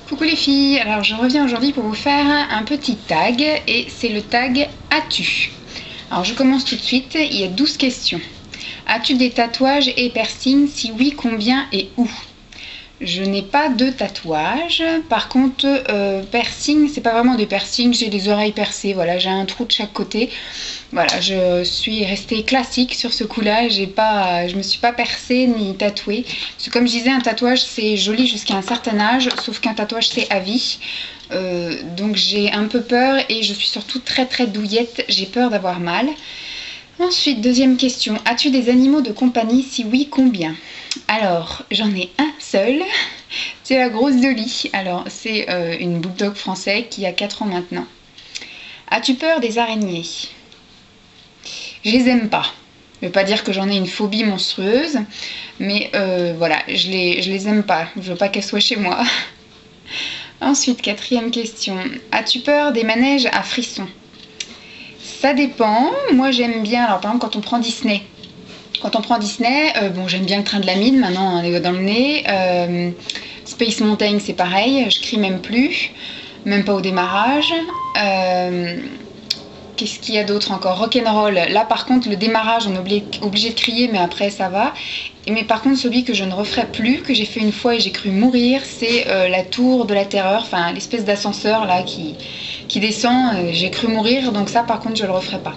Coucou les filles, alors je reviens aujourd'hui pour vous faire un petit tag et c'est le tag As-tu? Alors je commence tout de suite, il y a 12 questions. As-tu des tatouages et piercings? Si oui, combien et où? Je n'ai pas de tatouage, par contre piercing, c'est pas vraiment des piercings, j'ai les oreilles percées, voilà, j'ai un trou de chaque côté. Voilà, je suis restée classique sur ce coup-là, je me suis pas percée ni tatouée. Parce que comme je disais, un tatouage c'est joli jusqu'à un certain âge, sauf qu'un tatouage c'est à vie. Donc j'ai un peu peur et je suis surtout très douillette, j'ai peur d'avoir mal. Ensuite, deuxième question, as-tu des animaux de compagnie? Si oui, combien? Alors, j'en ai un seul, c'est la grosse Dolly. Alors, c'est une bulldog français qui a 4 ans maintenant. As-tu peur des araignées? Je les aime pas. Je ne veux pas dire que j'en ai une phobie monstrueuse, mais voilà, je les aime pas. Je veux pas qu'elles soient chez moi. Ensuite, quatrième question, as-tu peur des manèges à frissons? Ça dépend. Moi, j'aime bien. Alors, par exemple, quand on prend Disney. Bon, j'aime bien le train de la mine, maintenant, on est dans le nez. Space Mountain, c'est pareil. Je crie même plus. Même pas au démarrage. Qu'est-ce qu'il y a d'autre encore? Rock'n'roll. Là, par contre, le démarrage, on est obligé de crier, mais après, ça va. Mais par contre, celui que je ne referai plus, que j'ai fait une fois et j'ai cru mourir, c'est la tour de la terreur, enfin, l'espèce d'ascenseur, là, qui descend. J'ai cru mourir, donc ça, par contre, je le referai pas.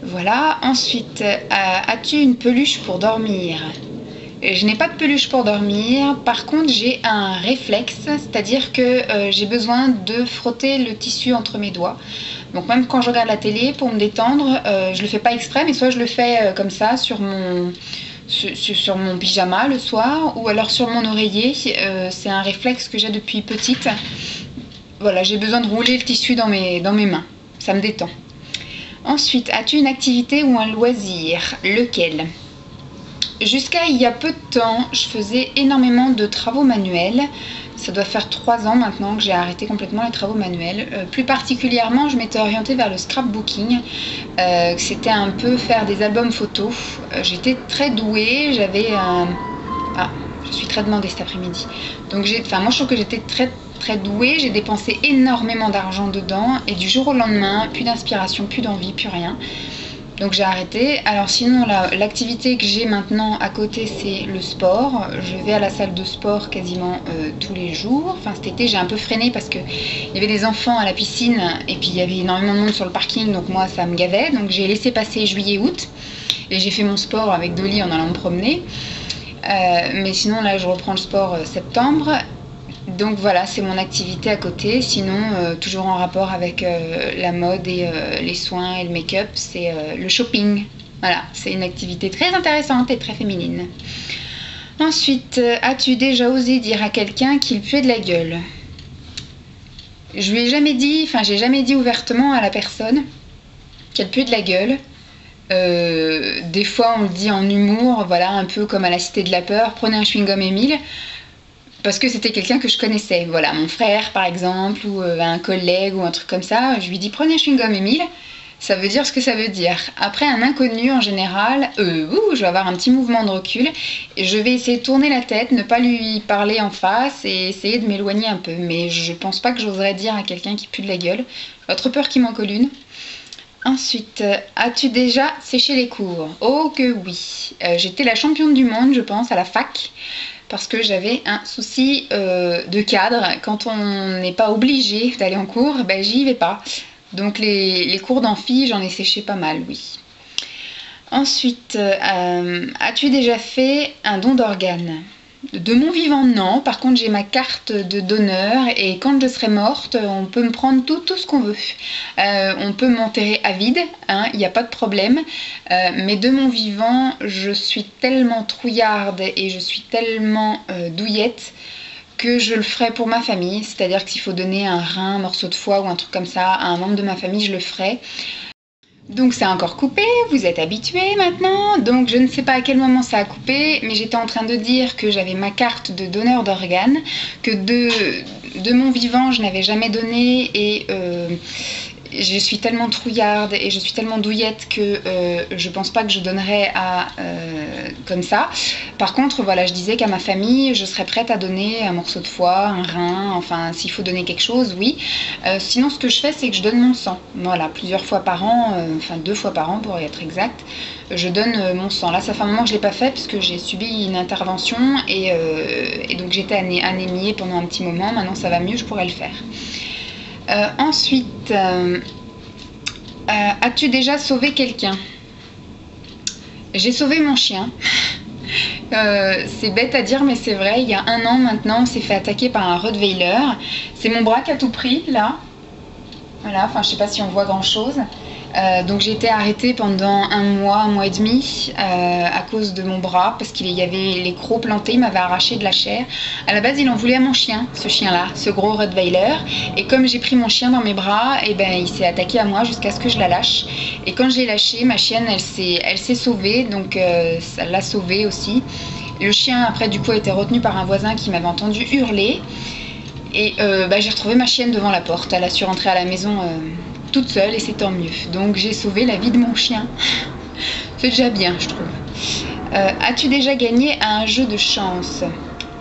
Voilà. Ensuite, as-tu une peluche pour dormir? Je n'ai pas de peluche pour dormir, par contre j'ai un réflexe, c'est-à-dire que j'ai besoin de frotter le tissu entre mes doigts. Donc même quand je regarde la télé, pour me détendre, je le fais pas exprès, mais soit je le fais comme ça sur mon pyjama le soir, ou alors sur mon oreiller. C'est un réflexe que j'ai depuis petite. Voilà, j'ai besoin de rouler le tissu dans mes mains, ça me détend. Ensuite, as-tu une activité ou un loisir? Lequel? Jusqu'à il y a peu de temps, je faisais énormément de travaux manuels. Ça doit faire 3 ans maintenant que j'ai arrêté complètement les travaux manuels. Plus particulièrement, je m'étais orientée vers le scrapbooking. C'était un peu faire des albums photos. J'étais très douée, j'avais un... Ah, je suis très demandée cet après-midi. Donc moi je trouve que j'étais très douée, j'ai dépensé énormément d'argent dedans et du jour au lendemain, plus d'inspiration, plus d'envie, plus rien. Donc j'ai arrêté. Alors sinon l'activité que j'ai maintenant à côté c'est le sport. Je vais à la salle de sport quasiment tous les jours. Enfin cet été j'ai un peu freiné parce qu'il y avait des enfants à la piscine et puis il y avait énormément de monde sur le parking, donc moi ça me gavait. Donc j'ai laissé passer juillet-août et j'ai fait mon sport avec Dolly en allant me promener. Mais sinon là je reprends le sport septembre. Donc voilà, c'est mon activité à côté. Sinon, toujours en rapport avec la mode et les soins et le make-up, c'est le shopping. Voilà, c'est une activité très intéressante et très féminine. Ensuite, as-tu déjà osé dire à quelqu'un qu'il puait de la gueule? Je lui ai jamais dit, enfin j'ai jamais dit ouvertement à la personne qu'elle puait de la gueule. Des fois on le dit en humour, voilà, un peu comme à la Cité de la Peur, prenez un chewing-gum Émile. Parce que c'était quelqu'un que je connaissais, voilà, mon frère par exemple, ou un collègue ou un truc comme ça, je lui dis prenez un chewing-gum Émile, ça veut dire ce que ça veut dire. Après un inconnu en général, je vais avoir un petit mouvement de recul, et je vais essayer de tourner la tête, ne pas lui parler en face et essayer de m'éloigner un peu. Mais je pense pas que j'oserais dire à quelqu'un qui pue de la gueule, j'ai trop peur qu'il m'en colle une. Ensuite, as-tu déjà séché les cours? Oh que oui, j'étais la championne du monde je pense à la fac. Parce que j'avais un souci de cadre. Quand on n'est pas obligé d'aller en cours, ben j'y vais pas. Donc les cours d'amphi, j'en ai séché pas mal, oui. Ensuite, as-tu déjà fait un don d'organes? De mon vivant, non. Par contre, j'ai ma carte de donneur et quand je serai morte, on peut me prendre tout ce qu'on veut. On peut m'enterrer à vide, hein, il n'y a pas de problème. Mais de mon vivant, je suis tellement trouillarde et je suis tellement douillette que je le ferai pour ma famille. C'est-à-dire que s'il faut donner un rein, un morceau de foie ou un truc comme ça à un membre de ma famille, je le ferai. Donc c'est encore coupé, vous êtes habitués maintenant, donc je ne sais pas à quel moment ça a coupé, mais j'étais en train de dire que j'avais ma carte de donneur d'organes, que de mon vivant je n'avais jamais donné je suis tellement trouillarde et je suis tellement douillette que je pense pas que je donnerais comme ça. Par contre, voilà, je disais qu'à ma famille, je serais prête à donner un morceau de foie, un rein, enfin, s'il faut donner quelque chose, oui. Sinon, ce que je fais, c'est que je donne mon sang. Voilà, plusieurs fois par an, enfin 2 fois par an pour être exact, je donne mon sang. Là, ça fait un moment que je l'ai pas fait puisque j'ai subi une intervention et donc j'étais anémiée pendant un petit moment. Maintenant, ça va mieux, je pourrais le faire. Ensuite, as-tu déjà sauvé quelqu'un? J'ai sauvé mon chien. C'est bête à dire, mais c'est vrai, il y a 1 an maintenant, on s'est fait attaquer par un Rottweiler. C'est mon bras qui a tout pris, là. Voilà, enfin, je sais pas si on voit grand-chose. Donc j'ai été arrêtée pendant 1 mois et demi à cause de mon bras parce qu'il y avait les crocs plantés, il m'avait arraché de la chair. À la base il en voulait à mon chien, ce chien-là, ce gros Rottweiler. Et comme j'ai pris mon chien dans mes bras, et ben il s'est attaqué à moi jusqu'à ce que je la lâche. Et quand je l'ai lâché, ma chienne elle s'est sauvée, donc ça l'a sauvée aussi. Le chien après du coup a été retenu par un voisin qui m'avait entendu hurler. Et j'ai retrouvé ma chienne devant la porte, elle a su rentrer à la maison toute seule et c'est tant mieux. Donc j'ai sauvé la vie de mon chien. C'est déjà bien, je trouve. As-tu déjà gagné à un jeu de chance?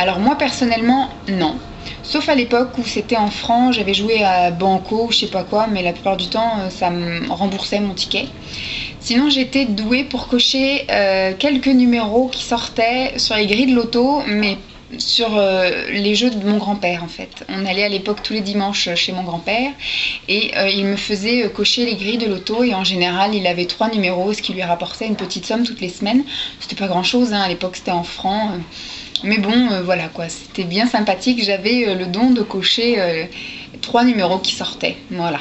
Alors moi personnellement, non. Sauf à l'époque où c'était en francs, j'avais joué à Banco ou je sais pas quoi, mais la plupart du temps ça me remboursait mon ticket. Sinon j'étais douée pour cocher quelques numéros qui sortaient sur les grilles de loto, mais sur les jeux de mon grand-père en fait. On allait à l'époque tous les dimanches chez mon grand-père et il me faisait cocher les grilles de loto et en général il avait 3 numéros, ce qui lui rapportait une petite somme toutes les semaines. C'était pas grand chose, hein, à l'époque c'était en francs. Mais bon, voilà quoi, c'était bien sympathique. J'avais le don de cocher 3 numéros qui sortaient. Voilà.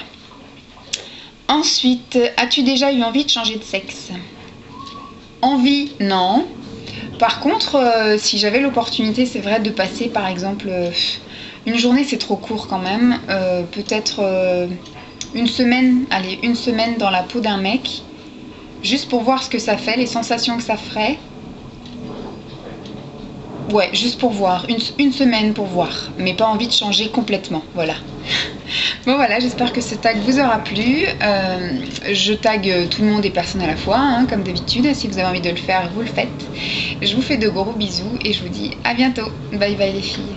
Ensuite, as-tu déjà eu envie de changer de sexe? Envie, non. Par contre, si j'avais l'opportunité, c'est vrai, de passer par exemple une journée, c'est trop court quand même, peut-être une semaine, allez, une semaine dans la peau d'un mec, juste pour voir ce que ça fait, les sensations que ça ferait. Ouais, juste pour voir, une semaine pour voir, mais pas envie de changer complètement, voilà. Bon voilà, j'espère que ce tag vous aura plu. Je tag tout le monde et personne à la fois, hein, comme d'habitude. Si vous avez envie de le faire, vous le faites. Je vous fais de gros bisous et je vous dis à bientôt. Bye bye les filles.